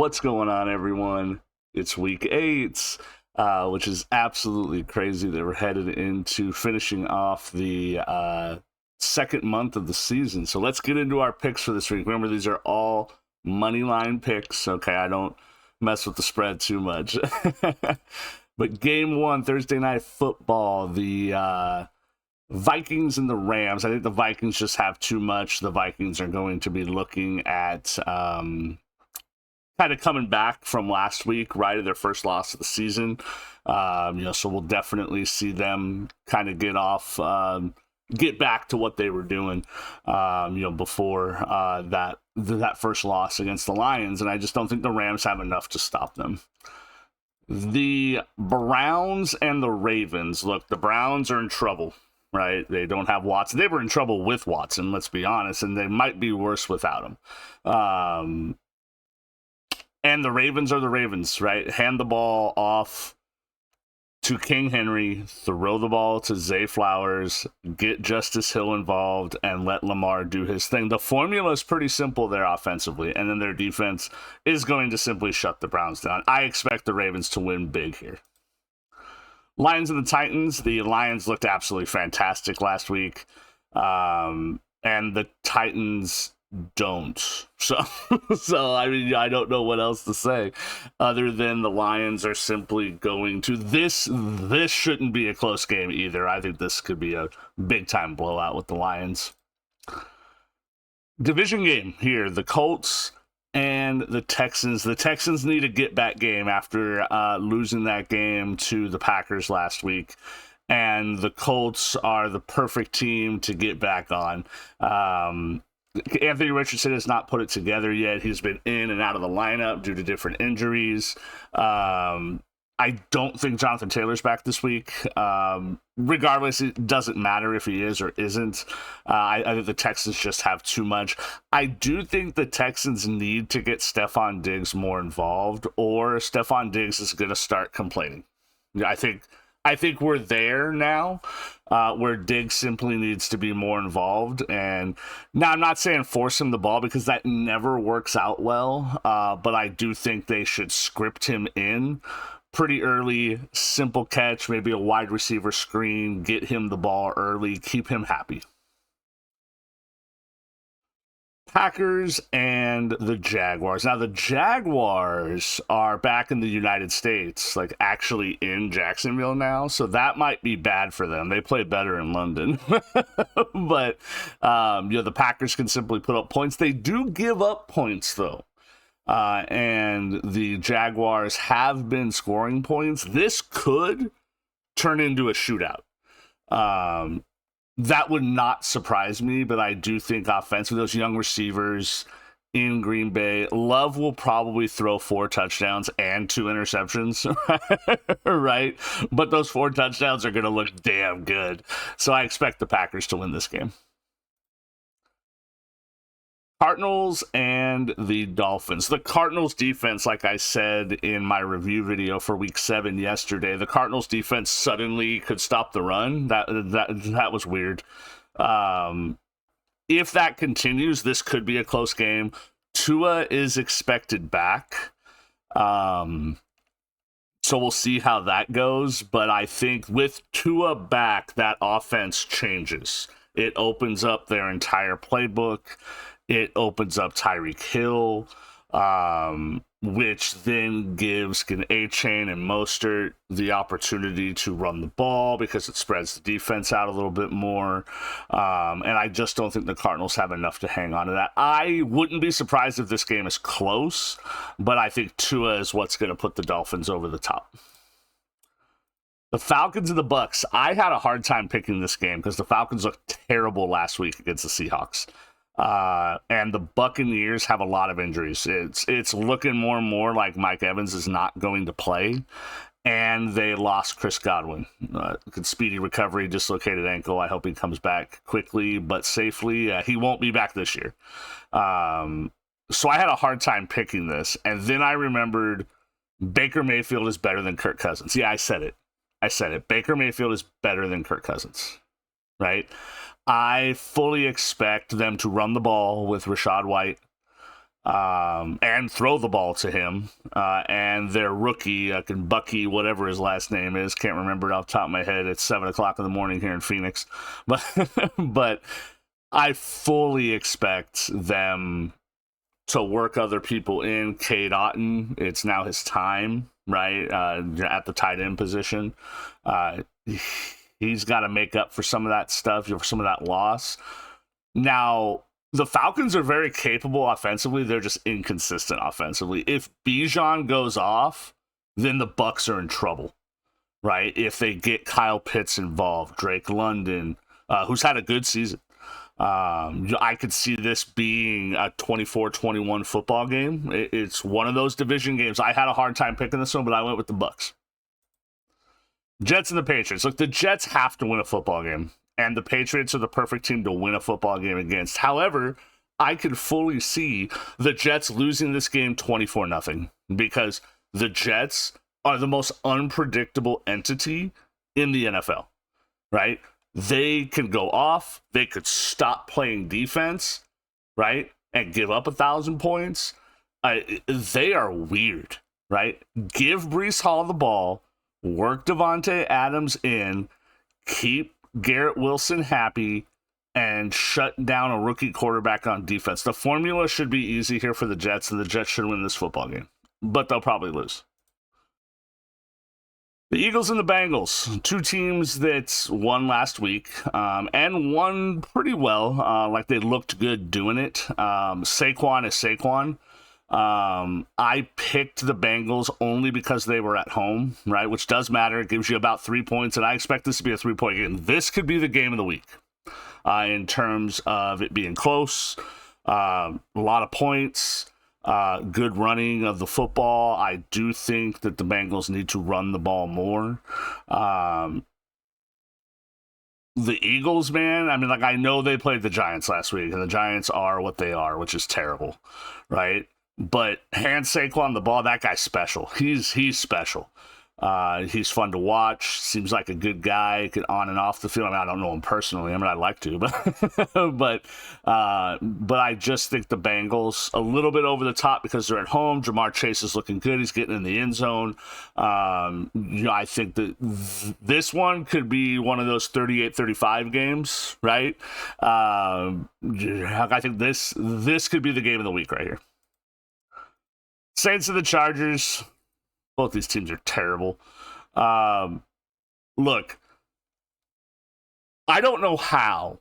What's going on, everyone? It's week 8, which is absolutely crazy that we're headed into finishing off the second month of the season. So let's get into our picks for this week. Remember, these are all money line picks. Okay, I don't mess with the spread too much. But game 1, Thursday Night Football, the Vikings and the Rams. I think the Vikings just have too much. The Vikings are going to be looking at kind of coming back from last week, right, of their first loss of the season. So we'll definitely see them kind of get back to what they were doing, before that first loss against the Lions. And I just don't think the Rams have enough to stop them. The Browns and the Ravens. Look, the Browns are in trouble, right? They don't have Watson. They were in trouble with Watson, let's be honest, and they might be worse without him. And the Ravens are the Ravens, right? Hand the ball off to King Henry, throw the ball to Zay Flowers, get Justice Hill involved, and let Lamar do his thing. The formula is pretty simple there offensively, and then their defense is going to simply shut the Browns down. I expect the Ravens to win big here. Lions and the Titans. The Lions looked absolutely fantastic last week, and the Titans don't. So I mean, I don't know what else to say other than the Lions are simply going to this shouldn't be a close game either. I think this could be a big time blowout with the Lions. Division game here, the Colts and the Texans. The Texans need a get back game after losing that game to the Packers last week, and the Colts are the perfect team to get back on. Anthony Richardson has not put it together yet. He's been in and out of the lineup due to different injuries. I don't think Jonathan Taylor's back this week. Regardless, it doesn't matter if he is or isn't. I think the Texans just have too much. I do think the Texans need to get Stephon Diggs more involved, or Stephon Diggs is going to start complaining. I think we're there now, where Diggs simply needs to be more involved. And now I'm not saying force him the ball because that never works out well, but I do think they should script him in pretty early, simple catch, maybe a wide receiver screen, get him the ball early, keep him happy. Packers and the Jaguars. Now, the Jaguars are back in the United States, like actually in Jacksonville now, so that might be bad for them. They play better in London. But, the Packers can simply put up points. They do give up points, though. And the Jaguars have been scoring points. This could turn into a shootout. That would not surprise me, but I do think offensively, those young receivers in Green Bay, Love will probably throw 4 touchdowns and 2 interceptions, right? But those 4 touchdowns are going to look damn good. So I expect the Packers to win this game. Cardinals and the Dolphins. The Cardinals defense, like I said in my review video for week 7 yesterday, the Cardinals defense suddenly could stop the run. That was weird. If that continues, this could be a close game. Tua is expected back. So we'll see how that goes. But I think with Tua back, that offense changes. It opens up their entire playbook. It opens up Tyreek Hill, which then gives A-Chain and Mostert the opportunity to run the ball because it spreads the defense out a little bit more. And I just don't think the Cardinals have enough to hang on to that. I wouldn't be surprised if this game is close, but I think Tua is what's going to put the Dolphins over the top. The Falcons and the Bucks. I had a hard time picking this game because the Falcons looked terrible last week against the Seahawks. And the Buccaneers have a lot of injuries. It's looking more and more like Mike Evans is not going to play, and they lost Chris Godwin. Speedy recovery, dislocated ankle. I hope he comes back quickly but safely. He won't be back this year. So I had a hard time picking this, and then I remembered Baker Mayfield is better than Kirk Cousins. Yeah, I said it. Baker Mayfield is better than Kirk Cousins, right? I fully expect them to run the ball with Rachaad White. and throw the ball to him. And their rookie, Bucky, whatever his last name is, can't remember it off the top of my head. It's 7 o'clock in the morning here in Phoenix. But, but I fully expect them to work other people in. Cade Otton, it's now his time, right? At the tight end position. He's got to make up for some of that stuff, for some of that loss. Now, the Falcons are very capable offensively. They're just inconsistent offensively. If Bijan goes off, then the Bucs are in trouble, right? If they get Kyle Pitts involved, Drake London, who's had a good season. I could see this being a 24-21 football game. It's one of those division games. I had a hard time picking this one, but I went with the Bucs. Jets and the Patriots. Look, the Jets have to win a football game, and the Patriots are the perfect team to win a football game against. However, I could fully see the Jets losing this game 24-0 because the Jets are the most unpredictable entity in the NFL, right? They can go off. They could stop playing defense, right? And give up 1,000 points. They are weird, right? Give Breece Hall the ball, work Devontae Adams in, keep Garrett Wilson happy, and shut down a rookie quarterback on defense. The formula should be easy here for the Jets, and the Jets should win this football game. But they'll probably lose. The Eagles and the Bengals, two teams that won last week and won pretty well. Like they looked good doing it. Saquon is Saquon. I picked the Bengals only because they were at home, right? Which does matter. It gives you about 3 points, and I expect this to be a 3-point game. This could be the game of the week in terms of it being close, a lot of points. Good running of the football. I do think that the Bengals need to run the ball more. The Eagles, man, I mean, like, I know they played the Giants last week, and the Giants are what they are, which is terrible, right? But hand Saquon the ball, that guy's special. He's special. He's fun to watch. Seems like a good guy. Get on and off the field. I mean, I don't know him personally. I mean, I'd like to, but I just think the Bengals a little bit over the top because they're at home. Jamar Chase is looking good. He's getting in the end zone. I think that this one could be one of those 38-35 games, right? I think this could be the game of the week right here. Saints and the Chargers. Both these teams are terrible. Look, I don't know how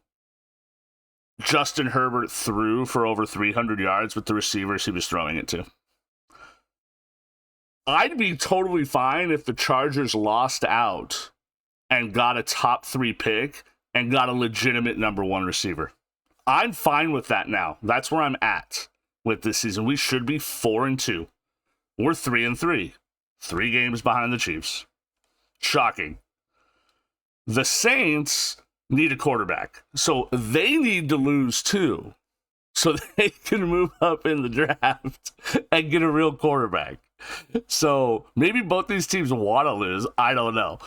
Justin Herbert threw for over 300 yards with the receivers he was throwing it to. I'd be totally fine if the Chargers lost out and got a top 3 pick and got a legitimate number 1 receiver. I'm fine with that now. That's where I'm at with this season. We should be 4-2. We're 3-3. 3 games behind the Chiefs. Shocking. The Saints need a quarterback. So they need to lose too. So they can move up in the draft and get a real quarterback. So maybe both these teams want to lose. I don't know.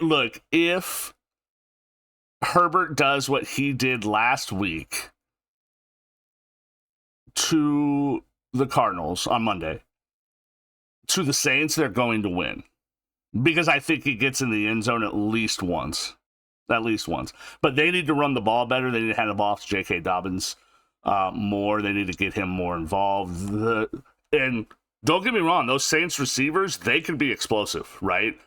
Look, if Herbert does what he did last week to the Cardinals on Monday, to the Saints, they're going to win. Because I think he gets in the end zone at least once. At least once. But they need to run the ball better. They need to hand the ball off to J.K. Dobbins more. They need to get him more involved. And don't get me wrong, those Saints receivers, they can be explosive, right?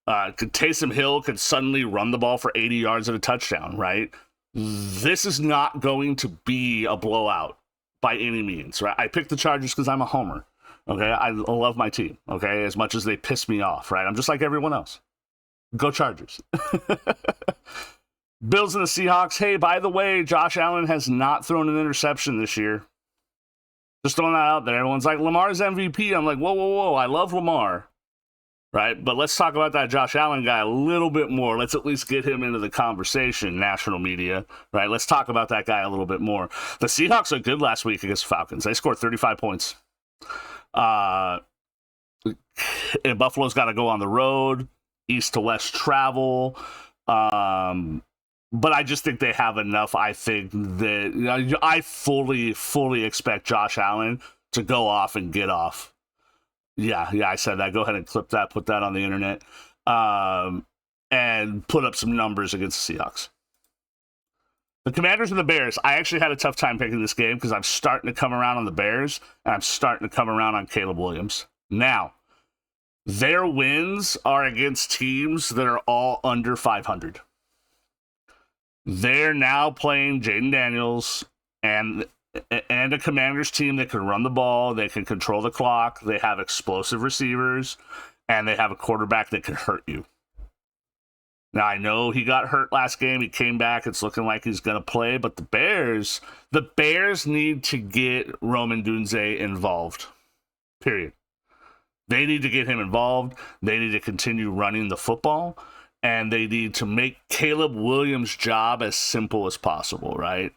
Taysom Hill could suddenly run the ball for 80 yards and a touchdown, right? This is not going to be a blowout by any means, right? I picked the Chargers because I'm a homer. Okay, I love my team, okay, as much as they piss me off, right? I'm just like everyone else. Go Chargers. Bills and the Seahawks. Hey, by the way, Josh Allen has not thrown an interception this year. Just throwing that out there. Everyone's like, Lamar's MVP. I'm like, whoa. I love Lamar, right? But let's talk about that Josh Allen guy a little bit more. Let's at least get him into the conversation, national media, right? Let's talk about that guy a little bit more. The Seahawks are good last week against the Falcons. They scored 35 points. And Buffalo's got to go on the road, east to west travel. But I just think they have enough. I think that I fully expect Josh Allen to go off and get off. Yeah, I said that. Go ahead and clip that, put that on the internet, and put up some numbers against the Seahawks. The Commanders and the Bears, I actually had a tough time picking this game because I'm starting to come around on the Bears, and I'm starting to come around on Caleb Williams. Now, their wins are against teams that are all under 500. They're now playing Jaden Daniels and a Commanders team that can run the ball, they can control the clock, they have explosive receivers, and they have a quarterback that can hurt you. Now, I know he got hurt last game. He came back. It's looking like he's going to play, but the Bears need to get Roman Dunze involved, period. They need to get him involved. They need to continue running the football, and they need to make Caleb Williams' job as simple as possible, right?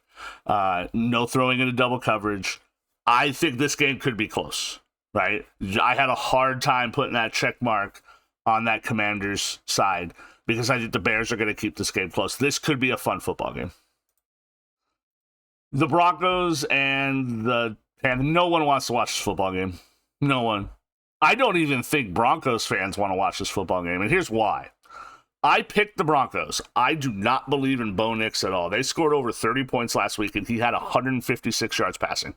No throwing into double coverage. I think this game could be close, right? I had a hard time putting that check mark on that Commanders side because I think the Bears are going to keep this game close. This could be a fun football game. The Broncos and the Panthers, no one wants to watch this football game. No one. I don't even think Broncos fans want to watch this football game, and here's why. I picked the Broncos. I do not believe in Bo Nix at all. They scored over 30 points last week, and he had 156 yards passing.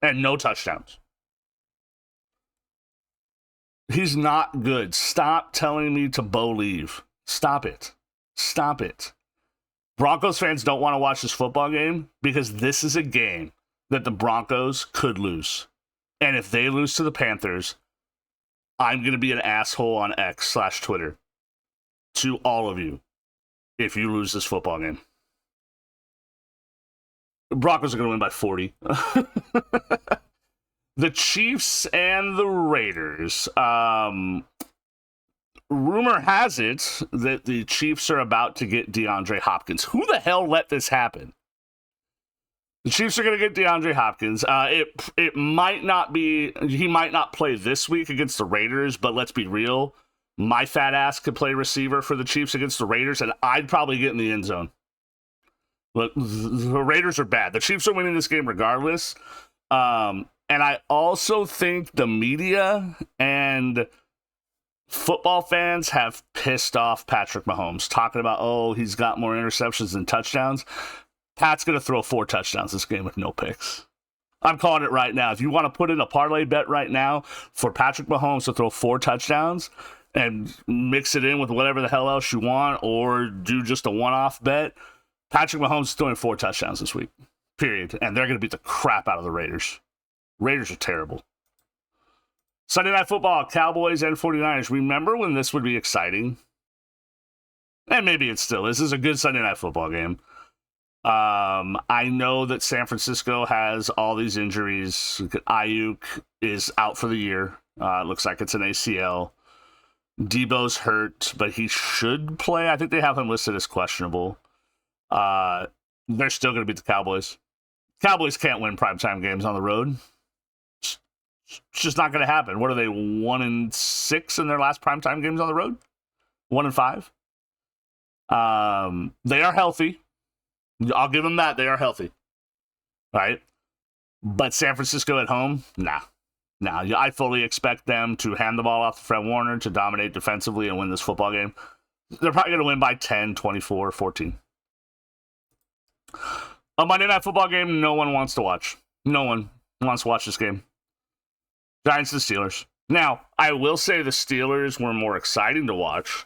And no touchdowns. He's not good. Stop telling me to Bo leave. Stop it. Stop it. Broncos fans don't want to watch this football game because this is a game that the Broncos could lose. And if they lose to the Panthers, I'm going to be an asshole on X/Twitter to all of you if you lose this football game. The Broncos are going to win by 40. The Chiefs and the Raiders. Rumor has it that the Chiefs are about to get DeAndre Hopkins. Who the hell let this happen? The Chiefs are going to get DeAndre Hopkins. It might not be, he might not play this week against the Raiders, but let's be real. My fat ass could play receiver for the Chiefs against the Raiders, and I'd probably get in the end zone. But the Raiders are bad. The Chiefs are winning this game regardless. And I also think the media and football fans have pissed off Patrick Mahomes, talking about, oh, he's got more interceptions than touchdowns. Pat's going to throw 4 touchdowns this game with no picks. I'm calling it right now. If you want to put in a parlay bet right now for Patrick Mahomes to throw 4 touchdowns and mix it in with whatever the hell else you want, or do just a one-off bet, Patrick Mahomes is throwing 4 touchdowns this week, period. And they're going to beat the crap out of the Raiders. Raiders are terrible. Sunday Night Football, Cowboys and 49ers. Remember when this would be exciting? And maybe it still is. This is a good Sunday Night Football game. I know that San Francisco has all these injuries. Ayuk is out for the year. It looks like it's an ACL. Debo's hurt, but he should play. I think they have him listed as questionable. They're still going to beat the Cowboys. Cowboys can't win primetime games on the road. It's just not going to happen. What are they, 1-6 in their last primetime games on the road? 1-5? They are healthy. I'll give them that. They are healthy. Right? But San Francisco at home? Nah. I fully expect them to hand the ball off to Fred Warner to dominate defensively and win this football game. They're probably going to win by 10, 24, 14. A Monday Night Football game no one wants to watch. No one wants to watch this game. Giants and Steelers. Now, I will say the Steelers were more exciting to watch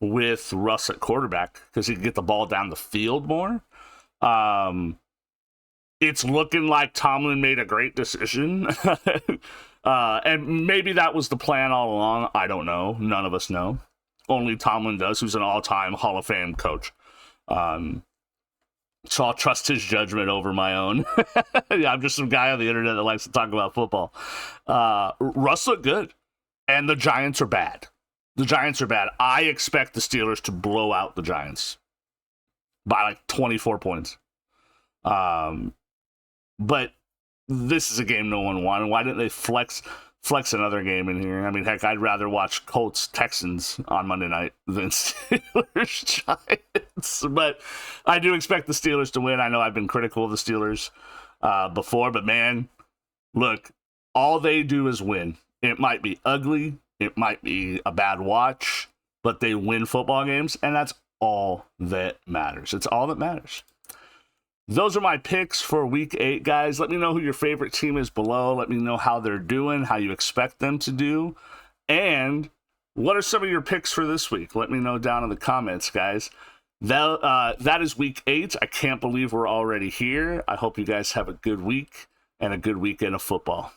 with Russ at quarterback because he could get the ball down the field more. It's looking like Tomlin made a great decision. And maybe that was the plan all along. I don't know. None of us know. Only Tomlin does, who's an all-time Hall of Fame coach. So I'll trust his judgment over my own. Yeah, I'm just some guy on the internet that likes to talk about football. Russ looked good, and the Giants are bad. I expect the Steelers to blow out the Giants by like 24 points. But this is a game no one wanted. Why didn't they flex flex another game in here. I mean, heck, I'd rather watch Colts Texans on Monday night than Steelers Giants. But I do expect the Steelers to win. I know I've been critical of the Steelers before, but man, look, all they do is win. It might be ugly, it might be a bad watch, but they win football games, and that's all that matters. It's all that matters. Those are my picks for week 8, guys. Let me know who your favorite team is below. Let me know how they're doing, how you expect them to do, and what are some of your picks for this week? Let me know down in the comments, guys. That is week 8. I can't believe we're already here. I hope you guys have a good week and a good weekend of football.